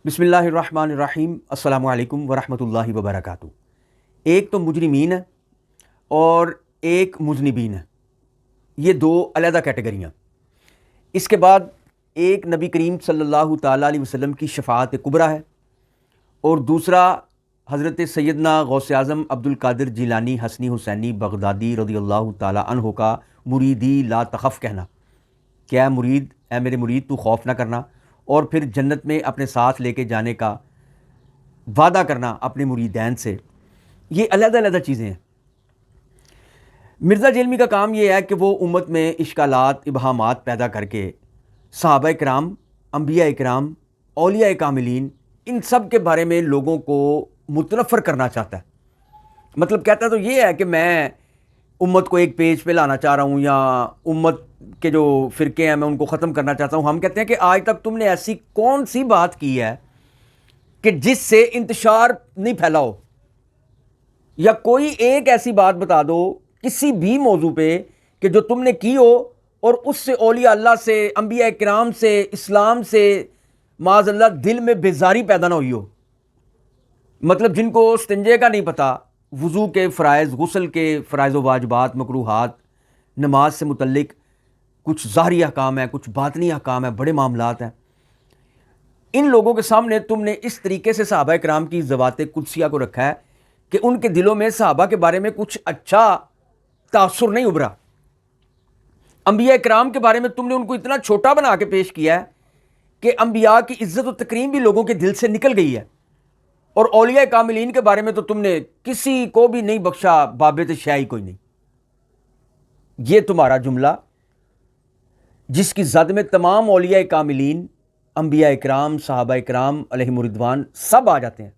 بسم اللہ الرحمن الرحیم۔ السلام علیکم ورحمۃ اللہ وبرکاتہ۔ ایک تو مجرمین ہے اور ایک مذنبین ہے، یہ دو علیحدہ کیٹیگریاں۔ اس کے بعد ایک نبی کریم صلی اللہ تعالیٰ علیہ وسلم کی شفاعت کبریٰ ہے، اور دوسرا حضرت سیدنا غوث اعظم عبد القادر جیلانی حسنی حسینی بغدادی رضی اللہ تعالیٰ عنہ کا مریدی لا تخف کہنا کہ اے مرید، اے میرے مرید تو خوف نہ کرنا، اور پھر جنت میں اپنے ساتھ لے کے جانے کا وعدہ کرنا اپنے مریدین سے۔ یہ علیحدہ علیحدہ چیزیں ہیں۔ مرزا جیلمی کا کام یہ ہے کہ وہ امت میں اشکالات ابہامات پیدا کر کے صحابہ کرام، انبیاء کرام، اولیاء کاملین، ان سب کے بارے میں لوگوں کو متنفر کرنا چاہتا ہے۔ مطلب کہتا ہے تو یہ ہے کہ میں امت کو ایک پیج پہ لانا چاہ رہا ہوں، یا امت کے جو فرقے ہیں میں ان کو ختم کرنا چاہتا ہوں۔ ہم کہتے ہیں کہ آج تک تم نے ایسی کون سی بات کی ہے کہ جس سے انتشار نہیں پھیلا ہو، یا کوئی ایک ایسی بات بتا دو کسی بھی موضوع پہ کہ جو تم نے کی ہو اور اس سے اولیاء اللہ سے، انبیاء کرام سے، اسلام سے معاذ اللہ دل میں بیزاری پیدا نہ ہوئی ہو۔ مطلب جن کو استنجے کا نہیں پتہ، وضو کے فرائض، غسل کے فرائض و واجبات، مکروہات، نماز سے متعلق کچھ ظاہری احکام ہیں، کچھ باطنی احکام ہیں، بڑے معاملات ہیں، ان لوگوں کے سامنے تم نے اس طریقے سے صحابہ کرام کی ذوات قدسیہ کو رکھا ہے کہ ان کے دلوں میں صحابہ کے بارے میں کچھ اچھا تاثر نہیں ابھرا۔ انبیاء کرام کے بارے میں تم نے ان کو اتنا چھوٹا بنا کے پیش کیا ہے کہ انبیاء کی عزت و تکریم بھی لوگوں کے دل سے نکل گئی ہے، اور اولیاء کاملین کے بارے میں تو تم نے کسی کو بھی نہیں بخشا، بابت شیعی کوئی نہیں۔ یہ تمہارا جملہ جس کی زد میں تمام اولیاء کاملین، انبیاء کرام، صحابہ کرام علیہم الرضوان سب آ جاتے ہیں۔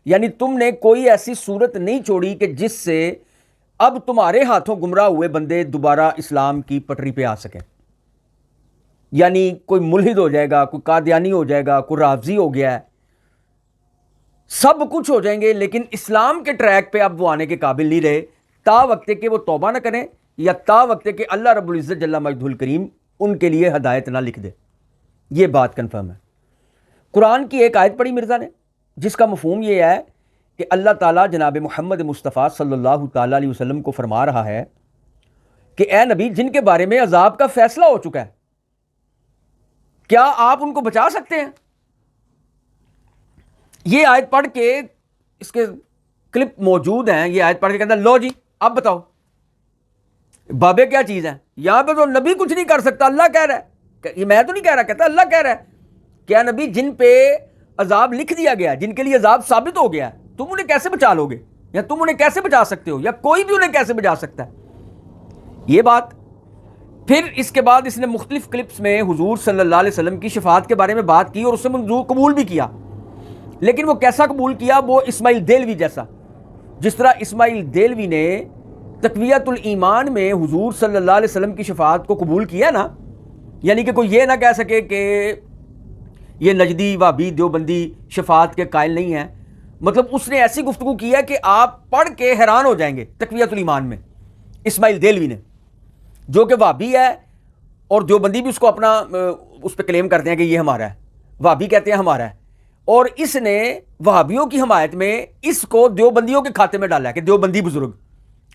یعنی تم نے کوئی ایسی صورت نہیں چھوڑی کہ جس سے اب تمہارے ہاتھوں گمراہ ہوئے بندے دوبارہ اسلام کی پٹری پہ آ سکیں۔ یعنی کوئی ملحد ہو جائے گا، کوئی قادیانی ہو جائے گا، کوئی رافضی ہو گیا ہے، سب کچھ ہو جائیں گے، لیکن اسلام کے ٹریک پہ اب وہ آنے کے قابل نہیں رہے، تا وقت کہ وہ توبہ نہ کریں، یا تا وقت کہ اللہ رب العزت جل مجدہ الکریم ان کے لیے ہدایت نہ لکھ دے۔ یہ بات کنفرم ہے۔ قرآن کی ایک آیت پڑھی مرزا نے جس کا مفہوم یہ ہے کہ اللہ تعالیٰ جناب محمد مصطفیٰ صلی اللہ تعالیٰ علیہ وسلم کو فرما رہا ہے کہ اے نبی، جن کے بارے میں عذاب کا فیصلہ ہو چکا ہے، کیا آپ ان کو بچا سکتے ہیں؟ یہ آیت پڑھ کے، اس کے کلپ موجود ہیں، یہ آیت پڑھ کے کہتا ہے لو جی اب بتاؤ بابے کیا چیز ہے؟ یہاں پہ تو نبی کچھ نہیں کر سکتا، اللہ کہہ رہا ہے، یہ میں تو نہیں کہہ رہا، کہتا اللہ کہہ رہا ہے کیا نبی جن پہ عذاب لکھ دیا گیا، جن کے لیے عذاب ثابت ہو گیا، تم انہیں کیسے بچا لو گے، یا تم انہیں کیسے بچا سکتے ہو، یا کوئی بھی انہیں کیسے بچا سکتا ہے؟ یہ بات۔ پھر اس کے بعد اس نے مختلف کلپس میں حضور صلی اللہ علیہ وسلم کی شفاعت کے بارے میں بات کی اور اسے منظور قبول بھی کیا، لیکن وہ کیسا قبول کیا؟ وہ اسماعیل دیلوی جیسا، جس طرح اسماعیل دیلوی نے تقویۃ الایمان میں حضور صلی اللہ علیہ وسلم کی شفاعت کو قبول کیا نا، یعنی کہ کوئی یہ نہ کہہ سکے کہ یہ نجدی، وہابی، دیوبندی شفاعت کے قائل نہیں ہیں۔ مطلب اس نے ایسی گفتگو کی ہے کہ آپ پڑھ کے حیران ہو جائیں گے۔ تقویۃ الایمان میں اسماعیل دیلوی نے، جو کہ وہابی ہے، اور دیوبندی بھی اس کو اپنا اس پہ کلیم کرتے ہیں کہ یہ ہمارا ہے، وہابی کہتے ہیں ہمارا ہے، اور اس نے وہابیوں کی حمایت میں اس کو دیوبندیوں کے کھاتے میں ڈالا ہے کہ دیوبندی بزرگ،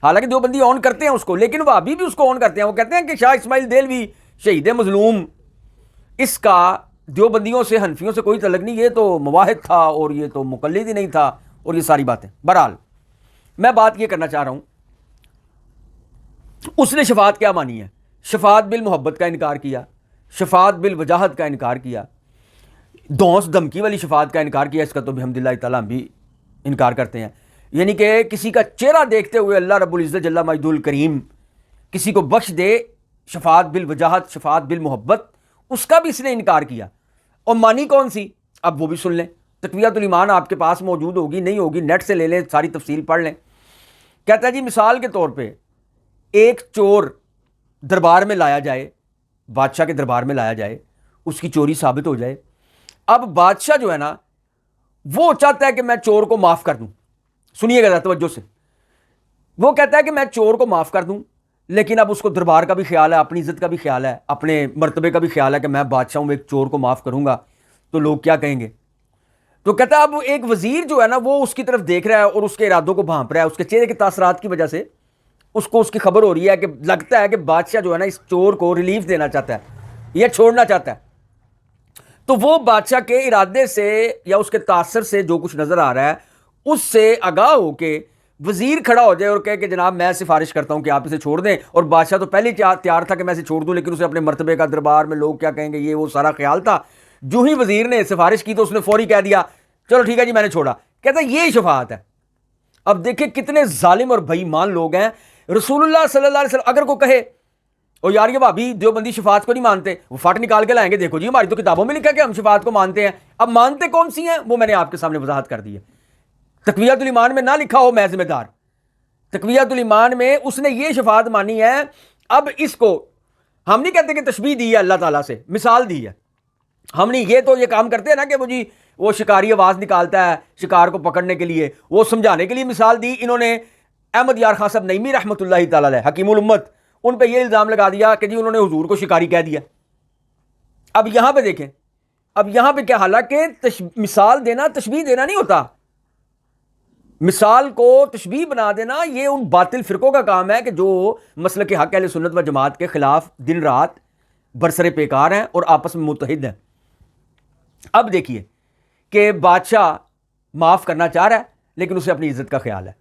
حالانکہ دیوبندی اون کرتے ہیں اس کو، لیکن وہابی بھی اس کو اون کرتے ہیں۔ وہ کہتے ہیں کہ شاہ اسماعیل دیلوی شہید مظلوم، اس کا دیوبندیوں سے، حنفیوں سے کوئی تعلق نہیں، یہ تو مواحد تھا اور یہ تو مقلد ہی نہیں تھا، اور یہ ساری باتیں۔ بہرحال میں بات یہ کرنا چاہ رہا ہوں، اس نے شفاعت کیا مانی ہے؟ شفاعت بالمحبت کا انکار کیا، شفاعت بالوجاہت کا انکار کیا، دھونس دھمکی والی شفاعت کا انکار کیا، اس کا تو بحمدللہ تعالیٰ ہم بھی انکار کرتے ہیں۔ یعنی کہ کسی کا چہرہ دیکھتے ہوئے اللہ رب العزت جل مجدہ الکریم کسی کو بخش دے، شفاعت بالوجاہت، شفاعت بالمحبت، اس کا بھی اس نے انکار کیا۔ اور مانی کون سی؟ اب وہ بھی سن لیں۔ تقویۃ الایمان آپ کے پاس موجود ہوگی، نہیں ہوگی نیٹ سے لے لیں، ساری تفصیل پڑھ لیں۔ کہتا ہے جی مثال کے طور پہ ایک چور دربار میں لایا جائے، بادشاہ کے دربار میں لایا جائے، اس کی چوری ثابت ہو جائے۔ اب بادشاہ جو ہے نا، وہ چاہتا ہے کہ میں چور کو معاف کر دوں۔ سنیے گا توجہ سے، وہ کہتا ہے کہ میں چور کو معاف کر دوں، لیکن اب اس کو دربار کا بھی خیال ہے، اپنی عزت کا بھی خیال ہے، اپنے مرتبے کا بھی خیال ہے کہ میں بادشاہ ہوں، ایک چور کو معاف کروں گا تو لوگ کیا کہیں گے؟ تو کہتا ہے اب ایک وزیر جو ہے نا وہ اس کی طرف دیکھ رہا ہے اور اس کے ارادوں کو بھانپ رہا ہے, اس کے چہرے کے تاثرات کی وجہ سے اس کو اس کی خبر ہو رہی ہے کہ لگتا ہے کہ بادشاہ جو ہے نا اس چور کو ریلیف دینا چاہتا ہے یا چھوڑنا چاہتا ہے. تو وہ بادشاہ کے ارادے سے یا اس کے تاثر سے جو کچھ نظر آ رہا ہے اس سے آگاہ ہو کے وزیر کھڑا ہو جائے اور کہے کہ جناب میں سفارش کرتا ہوں کہ آپ اسے چھوڑ دیں. اور بادشاہ تو پہلے تیار تھا کہ میں اسے چھوڑ دوں, لیکن اسے اپنے مرتبے کا, دربار میں لوگ کیا کہیں گے, یہ وہ سارا خیال تھا. جو ہی وزیر نے سفارش کی تو اس نے فوری کہہ دیا چلو ٹھیک ہے جی میں نے چھوڑا. کہتا ہے یہ شفاعت ہے. اب دیکھیں کتنے ظالم اور بے ایمان لوگ ہیں. رسول اللہ صلی اللہ علیہ وسلم اگر کوئی کہے او یار یہ بھابی دیوبندی شفاعت کو نہیں مانتے, وہ فٹ نکال کے لائیں گے, دیکھو جی ہماری تو کتابوں میں لکھا کہ ہم شفاعت کو مانتے ہیں. اب مانتے کون سی ہیں وہ میں نے آپ کے سامنے وضاحت کر دی ہے. تقویۃ الایمان میں نہ لکھا ہو میں ذمہ دار, تقویۃ الایمان میں اس نے یہ شفاعت مانی ہے. اب اس کو ہم نہیں کہتے کہ تشبیہ دی ہے اللہ تعالیٰ سے, مثال دی ہے. ہم نہیں, یہ تو یہ کام کرتے ہیں نا کہ وہ جی وہ شکاری آواز نکالتا ہے شکار کو پکڑنے کے لیے, وہ سمجھانے کے لیے مثال دی. انہوں نے احمد یار خان صاحب نعیمی رحمۃ اللہ تعالیٰ علیہ حکیم الامت, ان پہ یہ الزام لگا دیا کہ جی انہوں نے حضور کو شکاری کہہ دیا. اب یہاں پہ دیکھیں, اب یہاں پہ کیا, حالانکہ مثال دینا تشبیہ دینا نہیں ہوتا. مثال کو تشبیہ بنا دینا یہ ان باطل فرقوں کا کام ہے کہ جو مسلک حق اہل سنت و جماعت کے خلاف دن رات برسر پیکار ہیں اور آپس میں متحد ہیں. اب دیکھیے کہ بادشاہ معاف کرنا چاہ رہا ہے لیکن اسے اپنی عزت کا خیال ہے.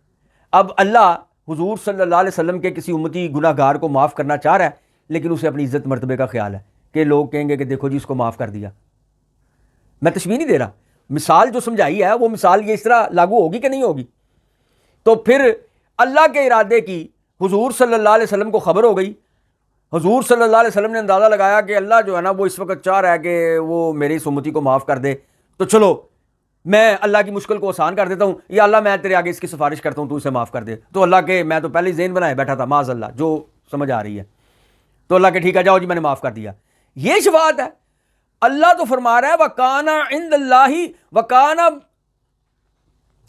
اب اللہ حضور صلی اللہ علیہ وسلم کے کسی امتی گناہ گار کو معاف کرنا چاہ رہا ہے لیکن اسے اپنی عزت مرتبے کا خیال ہے کہ لوگ کہیں گے کہ دیکھو جی اس کو معاف کر دیا. میں تشبیہ نہیں دے رہا, مثال جو سمجھائی ہے وہ مثال یہ اس طرح لاگو ہوگی کہ نہیں ہوگی. تو پھر اللہ کے ارادے کی حضور صلی اللہ علیہ وسلم کو خبر ہو گئی. حضور صلی اللہ علیہ وسلم نے اندازہ لگایا کہ اللہ جو ہے نا وہ اس وقت چاہ رہا ہے کہ وہ میری اس امتی کو معاف کر دے, تو چلو میں اللہ کی مشکل کو آسان کر دیتا ہوں, یا اللہ میں تیرے آگے اس کی سفارش کرتا ہوں تو اسے معاف کر دے. تو اللہ کے, میں تو پہلے ہی ذہن بنائے بیٹھا تھا معاذ اللہ جو سمجھ آ رہی ہے, تو اللہ کے ٹھیک ہے جاؤ جی میں نے معاف کر دیا. یہ شفاعت ہے. اللہ تو فرما رہا ہے وَكَانَ عِندَ اللَّهِ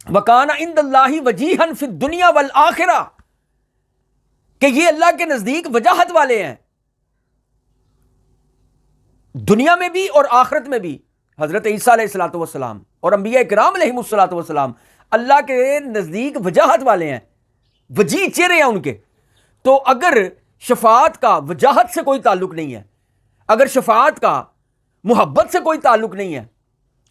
وَكَانَ عِندَ اللَّهِ وَجِيهًا فِي الدُّنْيَا وَالْآخِرَةِ, کہ یہ اللہ کے نزدیک وجاہت والے ہیں دنیا میں بھی اور آخرت میں بھی. حضرت عیسیٰ علیہ الصلوۃ والسلام اور انبیاء کرام علیہم الصلوۃ والسلام اللہ کے نزدیک وجاہت والے ہیں, وجیح چہرے ہیں ان کے. تو اگر شفاعت کا وجاہت سے کوئی تعلق نہیں ہے, اگر شفاعت کا محبت سے کوئی تعلق نہیں ہے,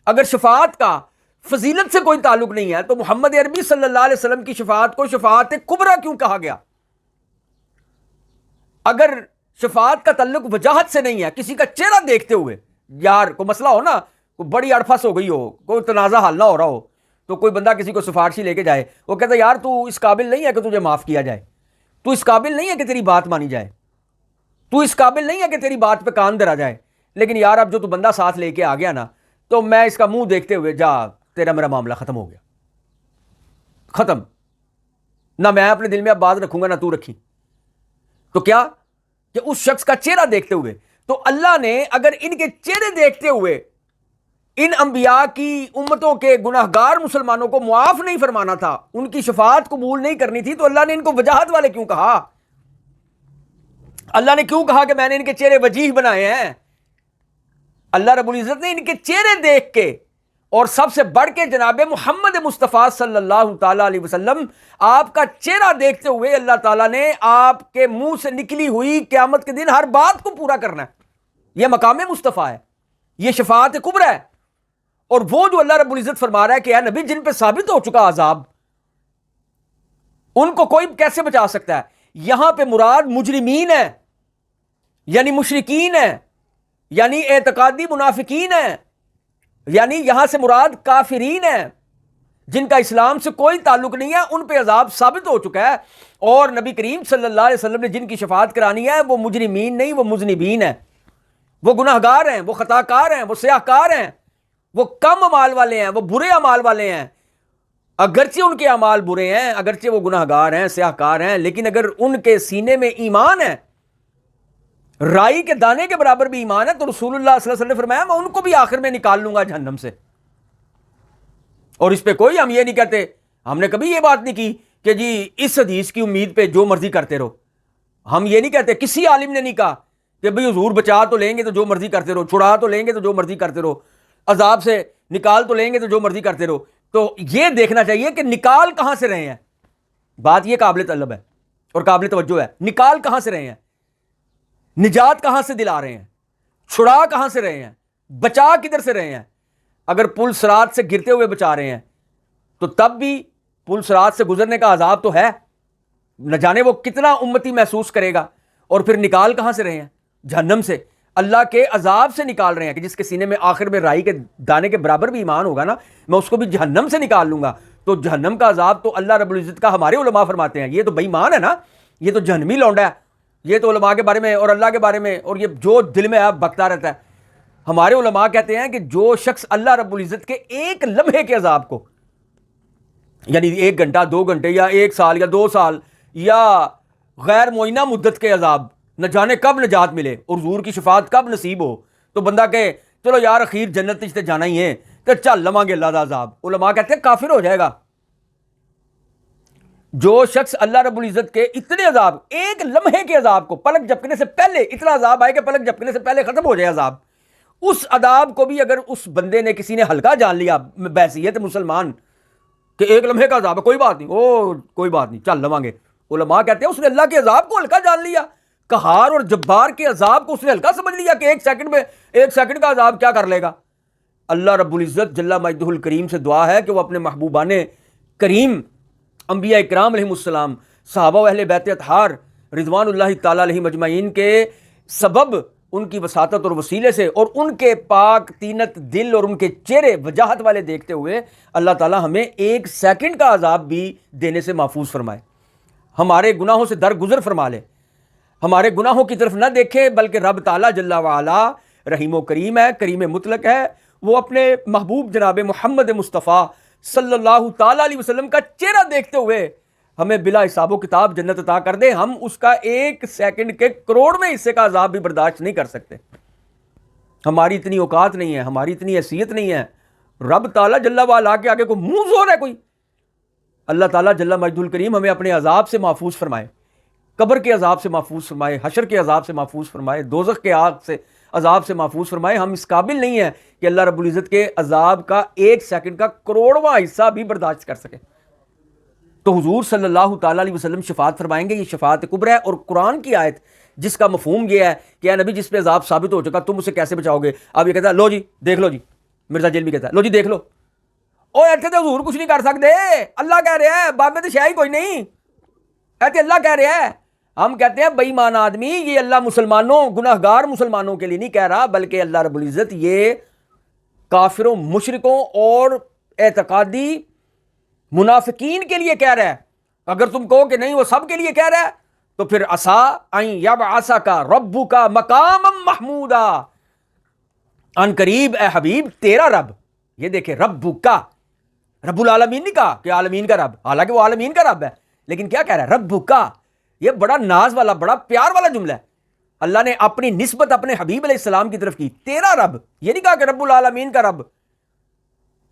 اگر شفاعت کا فضیلت سے کوئی تعلق نہیں ہے, تو محمد عربی صلی اللہ علیہ وسلم کی شفاعت کو شفاعت کبریٰ کیوں کہا گیا؟ اگر شفاعت کا تعلق وجاہت سے نہیں ہے, کسی کا چہرہ دیکھتے ہوئے, یار کوئی مسئلہ ہو نا, کوئی بڑی اڑفس ہو گئی ہو, کوئی تنازع حل نہ ہو رہا ہو, تو کوئی بندہ کسی کو سفارشی لے کے جائے, وہ کہتا ہے یار تو اس قابل نہیں ہے کہ تجھے معاف کیا جائے, تو اس قابل نہیں ہے کہ تیری بات مانی جائے, تو اس قابل نہیں ہے کہ تیری بات پہ کان دھرا جائے, لیکن یار اب جو تو بندہ ساتھ لے کے آ گیا نا, تو میں اس کا منہ دیکھتے ہوئے جا تیرا میرا معاملہ ختم ہو گیا, ختم, نہ میں اپنے دل میں اب بات رکھوں گا نہ تو رکھی. تو کیا کہ اس شخص کا چہرہ دیکھتے ہوئے, تو اللہ نے اگر ان کے چہرے دیکھتے ہوئے ان انبیاء کی امتوں کے گناہگار مسلمانوں کو معاف نہیں فرمانا تھا, ان کی شفاعت قبول نہیں کرنی تھی, تو اللہ نے ان کو وجاہت والے کیوں کہا؟ اللہ نے کیوں کہا کہ میں نے ان کے چہرے وجیح بنائے ہیں؟ اللہ رب العزت نے ان کے چہرے دیکھ کے, اور سب سے بڑھ کے جناب محمد مصطفیٰ صلی اللہ تعالی علیہ وسلم, آپ کا چہرہ دیکھتے ہوئے اللہ تعالیٰ نے آپ کے منہ سے نکلی ہوئی قیامت کے دن ہر بات کو پورا کرنا ہے. یہ مقام مصطفیٰ ہے, یہ شفاعت کبریٰ ہے. اور وہ جو اللہ رب العزت فرما رہا ہے کہ اے نبی جن پہ ثابت ہو چکا عذاب, ان کو کوئی کیسے بچا سکتا ہے؟ یہاں پہ مراد مجرمین ہے, یعنی مشرکین ہے, یعنی اعتقادی منافقین ہیں, یعنی یہاں سے مراد کافرین ہیں جن کا اسلام سے کوئی تعلق نہیں ہے, ان پہ عذاب ثابت ہو چکا ہے. اور نبی کریم صلی اللہ علیہ وسلم نے جن کی شفاعت کرانی ہے وہ مجرمین نہیں, وہ مذنبین ہیں, وہ گناہگار ہیں, وہ خطا کار ہیں, وہ سیاہ کار ہیں, وہ کم اعمال والے ہیں, وہ برے اعمال والے ہیں. اگرچہ ان کے اعمال برے ہیں, اگرچہ وہ گناہگار ہیں, سیاہ کار ہیں, لیکن اگر ان کے سینے میں ایمان ہے, رائی کے دانے کے برابر بھی ایمان ہے, تو رسول اللہ صلی اللہ علیہ وسلم نے فرمایا میں ان کو بھی آخر میں نکال لوں گا جہنم سے. اور اس پہ کوئی ہم یہ نہیں کہتے, ہم نے کبھی یہ بات نہیں کی کہ جی اس حدیث کی امید پہ جو مرضی کرتے رہو. ہم یہ نہیں کہتے, کسی عالم نے نہیں کہا کہ بھئی حضور بچا تو لیں گے تو جو مرضی کرتے رہو, چھڑا تو لیں گے تو جو مرضی کرتے رہو. عذاب سے نکال تو لیں گے تو جو مرضی کرتے رہو. تو یہ دیکھنا چاہیے کہ نکال کہاں سے رہے ہیں. بات یہ قابل طلب ہے اور قابل توجہ ہے. نکال کہاں سے رہے ہیں, نجات کہاں سے دلا رہے ہیں, چھڑا کہاں سے رہے ہیں, بچا کدھر سے رہے ہیں. اگر پل صراط سے گرتے ہوئے بچا رہے ہیں تو تب بھی پل صراط سے گزرنے کا عذاب تو ہے, نہ جانے وہ کتنا امتی محسوس کرے گا. اور پھر نکال کہاں سے رہے ہیں, جہنم سے, اللہ کے عذاب سے نکال رہے ہیں کہ جس کے سینے میں آخر میں رائی کے دانے کے برابر بھی ایمان ہوگا نا, میں اس کو بھی جہنم سے نکال لوں گا. تو جہنم کا عذاب تو اللہ رب العزت کا, ہمارے علماء فرماتے ہیں یہ تو بے ایمان ہے نا, یہ تو جہنمی لونڈا ہے. یہ تو علماء کے بارے میں اور اللہ کے بارے میں اور یہ جو دل میں آپ بکتا رہتا ہے. ہمارے علماء کہتے ہیں کہ جو شخص اللہ رب العزت کے ایک لمحے کے عذاب کو, یعنی 1 گھنٹہ 2 گھنٹے یا 1 سال یا 2 سال یا غیر معینہ مدت کے عذاب, نہ جانے کب نجات ملے اور حضور کی شفاعت کب نصیب ہو, تو بندہ کہے چلو یار اخیر جنت تے جانا ہی ہے تو چل لواں گے اللہ دا عذاب. علماء کہتے ہیں کافر ہو جائے گا. جو شخص اللہ رب العزت کے اتنے عذاب, ایک لمحے کے عذاب کو, پلک جھپکنے سے پہلے اتنا عذاب آئے کہ پلک جھپکنے سے پہلے ختم ہو جائے عذاب, اس عذاب کو بھی اگر اس بندے نے کسی نے ہلکا جان لیا بحیثیت مسلمان کہ ایک لمحے کا عذاب ہے, کوئی بات نہیں, کوئی بات نہیں, چل لواں گے. علماء کہتے ہیں اس نے اللہ کے عذاب کو ہلکا جان لیا, قہار اور جبار کے عذاب کو اس نے ہلکا سمجھ لیا کہ 1 سیکنڈ میں 1 سیکنڈ کا عذاب کیا کر لے گا. اللہ رب العزت جل مجدہ الکریم سے دعا ہے کہ وہ اپنے محبوبان کریم انبیاء اکرام علیہم السلام, صحابہ و اہل بیت اطہار رضوان اللہ تعالی علیہم اجمعین کے سبب, ان کی وساطت اور وسیلے سے اور ان کے پاک تینت دل اور ان کے چہرے وجاہت والے دیکھتے ہوئے اللہ تعالی ہمیں 1 سیکنڈ کا عذاب بھی دینے سے محفوظ فرمائے, ہمارے گناہوں سے درگزر فرما لے, ہمارے گناہوں کی طرف نہ دیکھے, بلکہ رب تعالی جل وعلا رحیم و کریم ہے, کریم مطلق ہے. وہ اپنے محبوب جناب محمد مصطفیٰ صلی اللہ تعالی علیہ وسلم کا چہرہ دیکھتے ہوئے ہمیں بلا حساب و کتاب جنت عطا کر دے. ہم اس کا 1 سیکنڈ کے کروڑویں حصے کا عذاب بھی برداشت نہیں کر سکتے. ہماری اتنی اوقات نہیں ہے, ہماری اتنی حیثیت نہیں ہے. رب تعالیٰ جل وعلا کے آگے کوئی منہ زور ہے کوئی؟ اللہ تعالیٰ جل مجدہ الکریم ہمیں اپنے عذاب سے محفوظ فرمائے, قبر کے عذاب سے محفوظ فرمائے, حشر کے عذاب سے محفوظ فرمائے, دوزخ کے آگ سے عذاب سے محفوظ فرمائے. ہم اس قابل نہیں ہیں کہ اللہ رب العزت کے عذاب کا 1 سیکنڈ کا کروڑواں حصہ بھی برداشت کر سکے. تو حضور صلی اللہ تعالیٰ علیہ وسلم شفاعت فرمائیں گے, یہ شفاعت کبریٰ ہے. اور قرآن کی آیت جس کا مفہوم یہ ہے کہ اے نبی جس پہ عذاب ثابت ہو چکا تم اسے کیسے بچاؤ گے, اب یہ کہتا ہے لو جی دیکھ لو, جی مرزا جیل بھی کہتا ہے لو جی دیکھ لو, او ایتھے تو حضور کچھ نہیں کر سکتے, اللہ کہہ رہا ہے, بابے تو شاہی کوئی نہیں, ایتھے اللہ کہہ رہا ہے. ہم کہتے ہیں بے ایمان آدمی, یہ اللہ مسلمانوں گناہگار مسلمانوں کے لیے نہیں کہہ رہا, بلکہ اللہ رب العزت یہ کافروں مشرکوں اور اعتقادی منافقین کے لیے کہہ رہا ہے. اگر تم کہو کہ نہیں وہ سب کے لیے کہہ رہا ہے تو پھر عسا ان یبعثک ربک مقاما محمودا, ان قریب اے حبیب تیرا رب, یہ دیکھیں ربک, رب العالمین نہیں کہا کہ عالمین کا رب, حالانکہ وہ عالمین کا رب ہے, لیکن کیا کہہ رہا ہے ربک. یہ بڑا ناز والا بڑا پیار والا جملہ ہے. اللہ نے اپنی نسبت اپنے حبیب علیہ السلام کی طرف کی, تیرا رب, یہ نہیں کہا کہ رب العالمین کا رب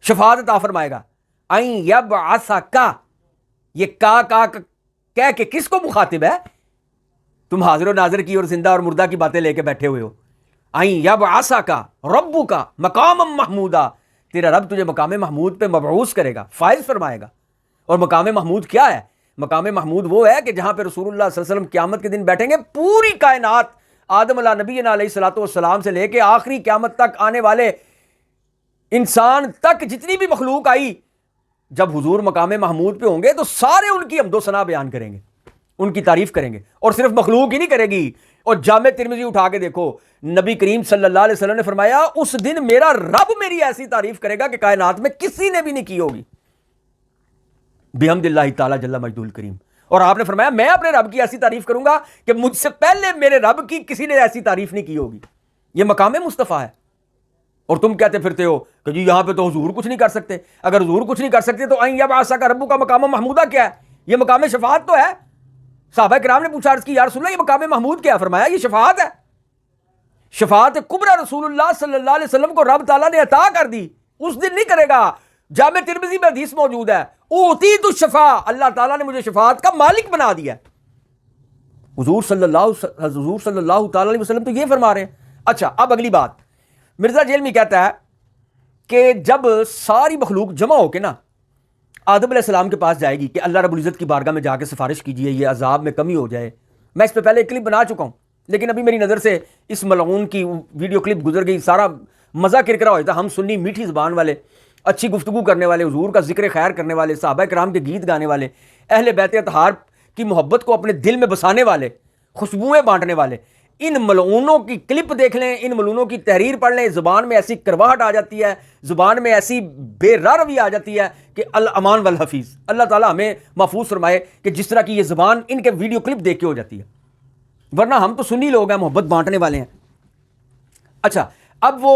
شفاعت عطا فرمائے گا. ان یبعثک, یہ کا کہہ کے کس کو مخاطب ہے؟ تم حاضر و ناظر کی اور زندہ اور مردہ کی باتیں لے کے بیٹھے ہوئے ہو. ان یبعثک ربک مقاما محمودا, تیرا رب تجھے مقام محمود پہ مبعوث کرے گا, فائز فرمائے گا. اور مقام محمود کیا ہے؟ مقام محمود وہ ہے کہ جہاں پہ رسول اللہ صلی اللہ علیہ وسلم قیامت کے دن بیٹھیں گے, پوری کائنات آدم علیہ نبینا علیہ الصلوۃ والسلام سے لے کے آخری قیامت تک آنے والے انسان تک جتنی بھی مخلوق آئی, جب حضور مقام محمود پہ ہوں گے تو سارے ان کی حمد و ثنا بیان کریں گے, ان کی تعریف کریں گے. اور صرف مخلوق ہی نہیں کرے گی. اور جامع ترمذی اٹھا کے دیکھو, نبی کریم صلی اللہ علیہ وسلم نے فرمایا اس دن میرا رب میری ایسی تعریف کرے گا کہ کائنات میں کسی نے بھی نہیں کی ہوگی, بحمد اللہ تعالی جل مجدہ الکریم. اور آپ نے فرمایا میں اپنے رب کی ایسی تعریف کروں گا کہ مجھ سے پہلے میرے رب کی کسی نے ایسی تعریف نہیں کی ہوگی. یہ مقام مصطفیٰ ہے. اور تم کہتے پھرتے ہو کہ جی یہاں پہ تو حضور کچھ نہیں کر سکتے. اگر حضور کچھ نہیں کر سکتے تو ان یبعثک ربک مقام محمودہ کیا ہے؟ یہ مقام شفاعت تو ہے. صحابہ کرام نے پوچھا عرض کی یا رسول اللہ یہ مقام محمود کیا ہے؟ فرمایا یہ شفاعت ہے. شفاعت کبریٰ رسول اللہ صلی اللہ علیہ وسلم کو رب تعالیٰ نے عطا کر دی, اس دن نہیں کرے گا. جامع ترمذی میں حدیث موجود ہے, اوتیت الشفاع, اللہ تعالیٰ نے مجھے شفاعت کا مالک بنا دیا. حضور صلی اللہ تعالیٰ علیہ وسلم تو یہ فرما رہے ہیں. اچھا اب اگلی بات, مرزا جیلمی کہتا ہے کہ جب ساری مخلوق جمع ہو کے نا آدم علیہ السلام کے پاس جائے گی کہ اللہ رب العزت کی بارگاہ میں جا کے سفارش کیجئے یہ عذاب میں کمی ہو جائے. میں اس پہ پہلے ایک کلپ بنا چکا ہوں لیکن ابھی میری نظر سے اس ملعون کی ویڈیو کلپ گزر گئی. سارا مزہ کرکرا ہوتا. ہم سنی میٹھی زبان والے, اچھی گفتگو کرنے والے, حضور کا ذکر خیر کرنے والے, صحابہ کرام کے گیت گانے والے, اہل بیت اطہار کی محبت کو اپنے دل میں بسانے والے, خوشبوئیں بانٹنے والے, ان ملعونوں کی کلپ دیکھ لیں, ان ملعونوں کی تحریر پڑھ لیں. زبان میں ایسی کرواہٹ آ جاتی ہے, زبان میں ایسی بے روی آ جاتی ہے کہ الامان والحفیظ. اللہ تعالیٰ ہمیں محفوظ فرمائے کہ جس طرح کی یہ زبان ان کے ویڈیو کلپ دیکھ کے ہو جاتی ہے, ورنہ ہم تو سنی لوگ ہیں, محبت بانٹنے والے ہیں. اچھا, اب وہ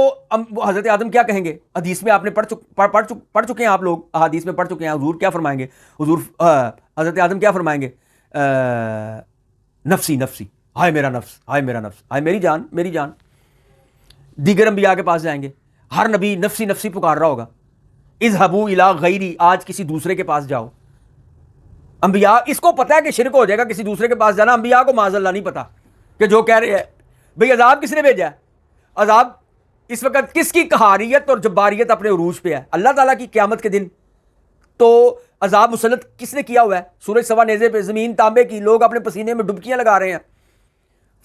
حضرت آدم کیا کہیں گے؟ حدیث میں آپ نے پڑھ چکے ہیں, آپ لوگ احادیث میں پڑھ چکے ہیں. حضور کیا فرمائیں گے؟ حضور حضرت آدم کیا فرمائیں گے؟ نفسی نفسی, ہائے میرا نفس, ہائے میرا نفس, ہائے میری جان, میری جان. دیگر انبیاء کے پاس جائیں گے, ہر نبی نفسی نفسی پکار رہا ہوگا. اذهبوا الی غیری, آج کسی دوسرے کے پاس جاؤ. انبیاء اس کو پتا ہے کہ شرک ہو جائے گا کسی دوسرے کے پاس جانا. انبیاء کو معاذ اللہ نہیں پتا کہ جو کہہ رہے ہیں بھئی عذاب کس نے بھیجا ہے. عذاب اس وقت کس کی قہاریت اور جباریت اپنے عروج پہ ہے؟ اللہ تعالیٰ کی. قیامت کے دن تو عذاب مسلط کس نے کیا ہوا ہے؟ سورج سوا نیزے پہ, زمین تانبے کی, لوگ اپنے پسینے میں ڈبکیاں لگا رہے ہیں,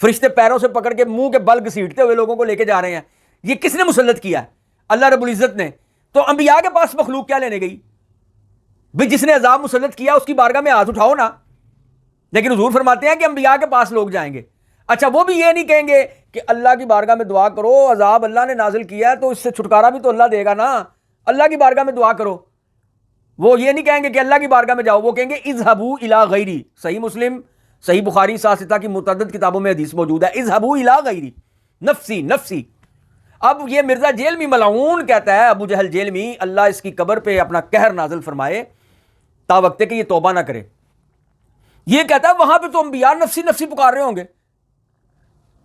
فرشتے پیروں سے پکڑ کے منہ کے بل گھسیٹتے ہوئے لوگوں کو لے کے جا رہے ہیں. یہ کس نے مسلط کیا ہے؟ اللہ رب العزت نے. تو انبیاء کے پاس مخلوق کیا لینے گئی بھئی؟ جس نے عذاب مسلط کیا اس کی بارگاہ میں ہاتھ اٹھاؤ نا. لیکن حضور فرماتے ہیں کہ انبیاء کے پاس لوگ جائیں گے. اچھا, وہ بھی یہ نہیں کہیں گے کہ اللہ کی بارگاہ میں دعا کرو, عذاب اللہ نے نازل کیا ہے تو اس سے چھٹکارا بھی تو اللہ دے گا نا, اللہ کی بارگاہ میں دعا کرو. وہ یہ نہیں کہیں گے کہ اللہ کی بارگاہ میں جاؤ, وہ کہیں گے اذهبوا الی غیری. صحیح مسلم, صحیح بخاری, ساتہ کی متعدد کتابوں میں حدیث موجود ہے, اذهبوا الی غیری, نفسی نفسی. اب یہ مرزا جیلمی ملعون کہتا ہے, ابو جہل جیلمی, اللہ اس کی قبر پہ اپنا قہر نازل فرمائے تا وقت کہ یہ توبہ نہ کرے. یہ کہتا ہے وہاں پہ تو انبیاء نفسی نفسی پکار رہے ہوں گے.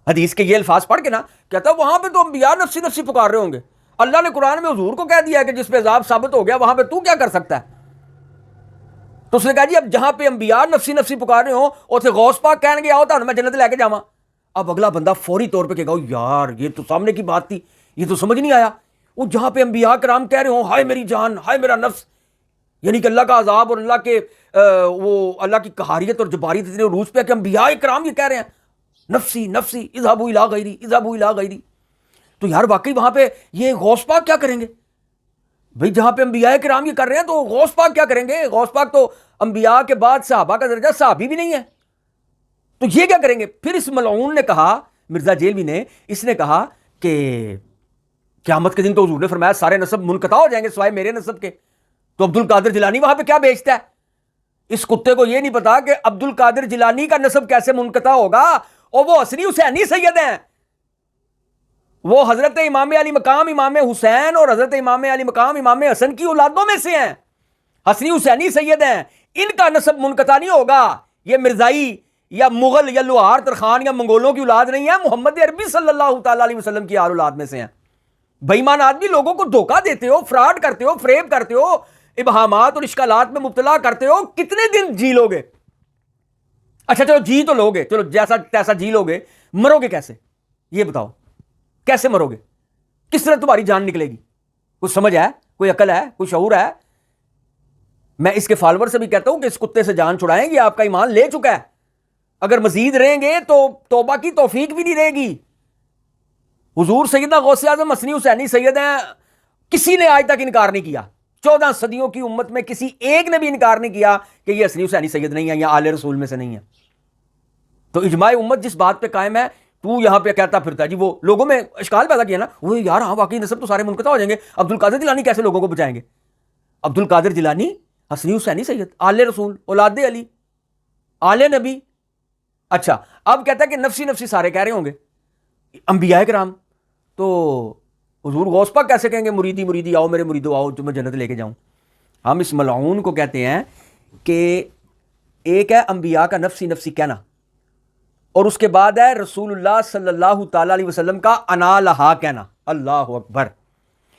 حدیث کے یہ الفاظ پڑھ کے نا کہتا ہے وہاں پہ تو انبیاء نفسی نفسی پکار رہے ہوں گے. اللہ نے قرآن میں حضور کو کہہ دیا ہے کہ جس پہ عذاب ثابت ہو گیا وہاں پہ تو کیا کر سکتا ہے؟ تو اس نے کہا جی اب جہاں پہ انبیاء نفسی نفسی پکار رہے ہوں اسے غوث پاک کہنے گیا ہوتا میں جنت لے کے جاواں. اب اگلا بندہ فوری طور پہ کہے گا یار یہ تو سامنے کی بات تھی, یہ تو سمجھ نہیں آیا. وہ جہاں پہ انبیاء کرام کہہ رہے ہوں ہائے میری جان, ہائے میرا نفس, یعنی کہ اللہ کا عذاب اور اللہ کے وہ اللہ کی قہاریت اور جباریت اتنے عروج پہ کہ انبیاء کرام یہ کہہ رہے ہیں نفسی نفسی, اذهبوا الی غیری, اذهبوا الی غیری. تو یار واقعی وہاں پہ یہ غوث پاک کیا کریں گے بھئی؟ جہاں پہ انبیاء کرام یہ کر رہے ہیں تو غوث پاک کیا کریں گے؟ غوث پاک تو انبیاء کے بعد صحابہ کا درجہ صحابی بھی نہیں ہے, تو یہ کیا کریں گے؟ پھر اس ملعون نے کہا, مرزا جیلوی نے, اس نے کہا کہ قیامت کے دن تو حضور نے فرمایا سارے نسب منقطع ہو جائیں گے سوائے میرے نسب کے. تو عبد القادر جیلانی وہاں پہ کیا بیچتا ہے؟ اس کتے کو یہ نہیں پتا کہ عبد القادر جیلانی کا نسب کیسے منقطع ہوگا, اور وہ حسنی حسینی سید ہیں. وہ حضرت امام علی مقام امام حسین اور حضرت امام علی مقام امام حسن کی اولادوں میں سے ہیں, حسنی حسینی سید ہیں. ان کا نسب منقطع نہیں ہوگا. یہ مرزائی یا مغل یا لوہار ترخان یا منگولوں کی اولاد نہیں ہے, محمد عربی صلی اللہ تعالی علیہ وسلم کی آل اولاد میں سے ہیں. بے ایمان آدمی, لوگوں کو دھوکہ دیتے ہو, فراڈ کرتے ہو, فریب کرتے ہو, ابہامات اور اشکالات میں مبتلا کرتے ہو, کتنے دن جی لو گے؟ اچھا چلو جی تو لو گے, چلو جیسا تیسا جی لو گے, مرو گے کیسے یہ بتاؤ؟ کیسے مرو گے؟ کس طرح تمہاری جان نکلے گی؟ کچھ سمجھ ہے, کوئی عقل ہے, کوئی شعور ہے؟ میں اس کے فالوور سے بھی کہتا ہوں کہ اس کتے سے جان چھڑائیں گے, آپ کا ایمان لے چکا ہے. اگر مزید رہیں گے تو توبہ کی توفیق بھی نہیں رہے گی. حضور سیدنا غوث اعظم حسنی حسینی سید ہیں, کسی نے آج تک انکار نہیں کیا. 14 صدیوں کی امت میں کسی ایک نے بھی انکار نہیں کیا کہ یہ حسنی حسینی سید نہیں ہے یا آل رسول میں سے نہیں ہے. تو اجماع امت جس بات پہ قائم ہے, تو یہاں پہ کہتا پھرتا ہے جی, وہ لوگوں میں اشکال پیدا کیا نا, وہ یار ہاں واقعی نسب تو سارے منقطع ہو جائیں گے, عبد القادر جیلانی کیسے لوگوں کو بچائیں گے؟ عبد القادر جیلانی حسنی حسینی سید, آل رسول, اولاد علی, آل نبی. اچھا, اب کہتا ہے کہ نفسی نفسی سارے کہہ رہے ہوں گے انبیاء کرام, تو حضور غوث پاک کیسے کہیں گے مریدی مریدی آؤ میرے مریدو آؤ جو میں جنت لے کے جاؤں؟ ہم اس ملعون کو کہتے ہیں کہ ایک ہے انبیاء کا نفسی نفسی کہنا, اور اس کے بعد ہے رسول اللہ صلی اللہ تعالی علیہ وسلم کا انا لہا کہنا. اللہ اکبر.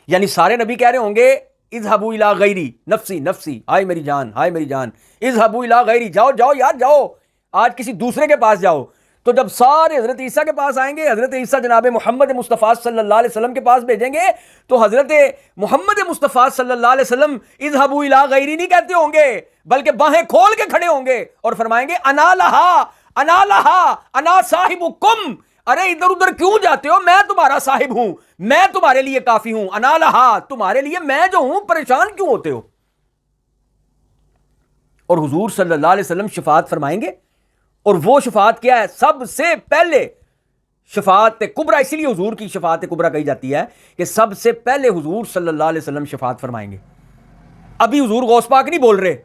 یعنی سارے نبی کہہ رہے ہوں گے اذهبوا الی غیری, نفسی نفسی, ہائے میری جان, ہائے میری جان, اذهبوا الی غیری, جاؤ جاؤ یار جاؤ, آج کسی دوسرے کے پاس جاؤ. تو جب سارے حضرت عیسیٰ کے پاس آئیں گے، حضرت عیسیٰ جناب محمد مصطفیٰ صلی اللہ علیہ وسلم کے پاس بھیجیں گے، تو حضرت محمد مصطفیٰ صلی اللہ علیہ وسلم اذهبوا الی غیری نہیں کہتے ہوں گے، بلکہ باہیں کھول کے کھڑے ہوں گے اور فرمائیں گے انا لہا انا لہا انا صاحبکم، ارے ادھر ادھر کیوں جاتے ہو، میں تمہارا صاحب ہوں، میں تمہارے لیے کافی ہوں، انا لہا تمہارے لیے میں جو ہوں، پریشان کیوں ہوتے ہو؟ اور حضور صلی اللہ علیہ وسلم شفاعت فرمائیں گے، اور وہ شفاعت کیا ہے؟ سب سے پہلے شفاعت کبریٰ، اسی لیے حضور کی شفاعت کبریٰ کہی جاتی ہے کہ سب سے پہلے حضور صلی اللہ علیہ وسلم شفاعت فرمائیں گے۔ ابھی حضور غوث پاک نہیں بول رہے،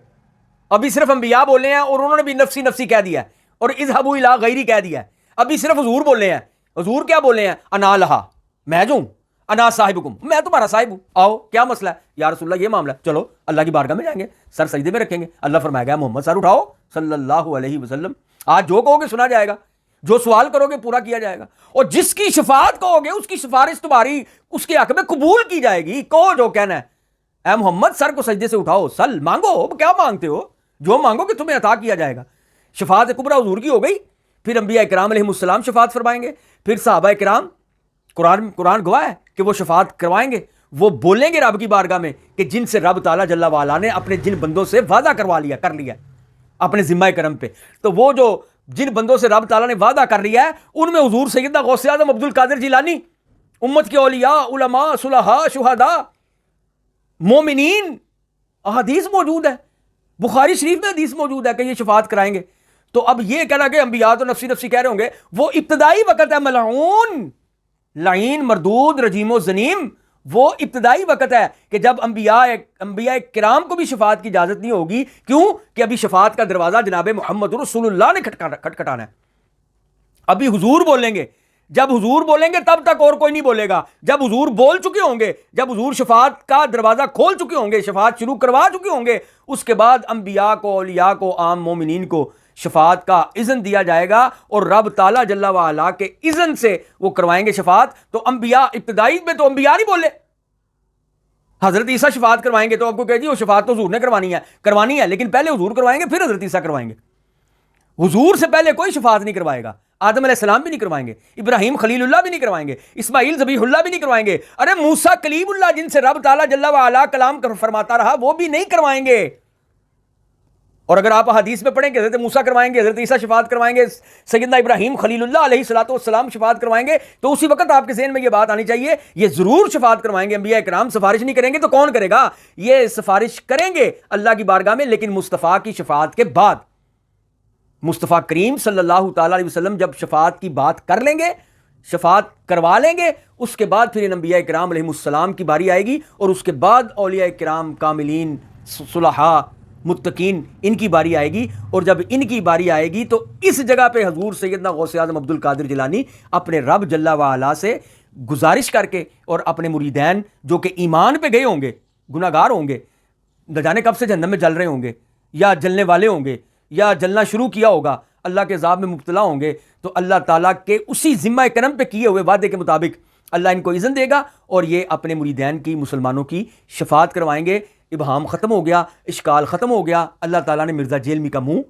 ابھی صرف انبیاء بولے ہیں، اور انہوں نے بھی نفسی نفسی کہہ دیا ہے، اور اذهبوا الی غیری کہہ دیا ہے۔ ابھی صرف حضور بولے ہیں، حضور کیا بولے ہیں؟ انا لہا، میں جو ہوں، انا صاحبکم، میں تمہارا صاحب ہوں، آؤ کیا مسئلہ ہے یا رسول اللہ، یہ معاملہ ہے، چلو اللہ کی بارگاہ میں جائیں گے، سر سجدے میں رکھیں گے، اللہ فرمائے گا محمد سر اٹھاؤ صلی اللہ علیہ وسلم، آج جو کہو گے سنا جائے گا، جو سوال کرو گے پورا کیا جائے گا، اور جس کی شفاعت کہو گے اس کی سفارش تمہاری اس کے حق میں قبول کی جائے گی۔ کہو جو کہنا ہے، اے محمد سر کو سجدے سے اٹھاؤ، سل مانگو، کیا مانگتے ہو، جو مانگو کہ تمہیں عطا کیا جائے گا۔ شفاعت کبریٰ حضور کی ہو گئی، پھر انبیاء کرام علیہ السلام شفاعت فرمائیں گے، پھر صحابہ کرام، قرآن گواہ ہے کہ وہ شفاعت کروائیں گے، وہ بولیں گے رب کی بارگاہ میں کہ جن سے رب تعالیٰ جل وعلا نے اپنے جن بندوں سے وعدہ کر لیا اپنے ذمہ کرم پہ، تو وہ جو جن بندوں سے رب تعالیٰ نے وعدہ کر لیا ہے ان میں حضور سیدنا غوث اعظم عبد القادر جیلانی، امت کے اولیاء، علماء، صلحاء، شہداء، مومنین، احادیث موجود ہے، بخاری شریف میں حدیث موجود ہے کہ یہ شفاعت کرائیں گے۔ تو اب یہ کہنا کہ انبیاء تو نفسی نفسی کہہ رہے ہوں گے، وہ ابتدائی وقت ہے، ملعون، لعین، مردود، رجیم و زنیم، وہ ابتدائی وقت ہے کہ جب انبیاء کرام کو بھی شفاعت کی اجازت نہیں ہوگی، کیوں کہ ابھی شفاعت کا دروازہ جناب محمد رسول اللہ نے کھٹکھٹانا ہے۔ ابھی حضور بولیں گے، جب حضور بولیں گے تب تک اور کوئی نہیں بولے گا، جب حضور بول چکے ہوں گے، جب حضور شفاعت کا دروازہ کھول چکے ہوں گے، شفاعت شروع کروا چکے ہوں گے، اس کے بعد انبیاء کو، اولیاء کو، عام مومنین کو شفاعت کا اذن دیا جائے گا، اور رب تعالیٰ جل وعلا کے اذن سے وہ کروائیں گے شفاعت۔ تو انبیاء ابتدائی میں تو انبیاء نہیں بولے، حضرت عیسیٰ شفاعت کروائیں گے تو آپ کو کہہ جی وہ شفاعت تو حضور نے کروانی ہے، لیکن پہلے حضور کروائیں گے پھر حضرت عیسیٰ کروائیں گے۔ حضور سے پہلے کوئی شفاعت نہیں کروائے گا، آدم علیہ السلام بھی نہیں کروائیں گے، ابراہیم خلیل اللہ بھی نہیں کروائیں گے، اسماعیل ذبیح اللہ بھی نہیں کروائیں گے، ارے موسیٰ کلیم اللہ جن سے رب تعالیٰ جل وعلا کلام فرماتا رہا وہ بھی نہیں کروائیں گے۔ اور اگر آپ حدیث میں پڑھیں کہ حضرت موسیٰ کروائیں گے، حضرت عیسیٰ شفاعت کروائیں گے، سیدنا ابراہیم خلیل اللہ علیہ الصلوۃ والسلام شفاعت کروائیں گے، تو اسی وقت آپ کے ذہن میں یہ بات آنی چاہیے یہ ضرور شفاعت کروائیں گے۔ انبیاء کرام سفارش نہیں کریں گے تو کون کرے گا؟ یہ سفارش کریں گے اللہ کی بارگاہ میں، لیکن مصطفیٰ کی شفاعت کے بعد۔ مصطفیٰ کریم صلی اللہ تعالیٰ علیہ وسلم جب شفاعت کی بات کر لیں گے، شفاعت کروا لیں گے، اس کے بعد پھر ان انبیاء کرام علیہ السلام کی باری آئے گی، اور اس کے بعد اولیاء کرام، کاملین، صلحاء، متقین، ان کی باری آئے گی۔ اور جب ان کی باری آئے گی تو اس جگہ پہ حضور سیدنا غوث اعظم عبد القادر جیلانی اپنے رب جل وعلا سے گزارش کر کے، اور اپنے مریدین جو کہ ایمان پہ گئے ہوں گے، گناہ گار ہوں گے، نہ جانے کب سے جہنم میں جل رہے ہوں گے، یا جلنے والے ہوں گے، یا جلنا شروع کیا ہوگا، اللہ کے عذاب میں مبتلا ہوں گے، تو اللہ تعالیٰ کے اسی ذمہ کرم پہ کیے ہوئے وعدے کے مطابق اللہ ان کو اذن دے گا، اور یہ اپنے مریدین کی، مسلمانوں کی شفاعت کروائیں گے۔ ابہام ختم ہو گیا، اشکال ختم ہو گیا، اللہ تعالیٰ نے مرزا جیلمی کا منہ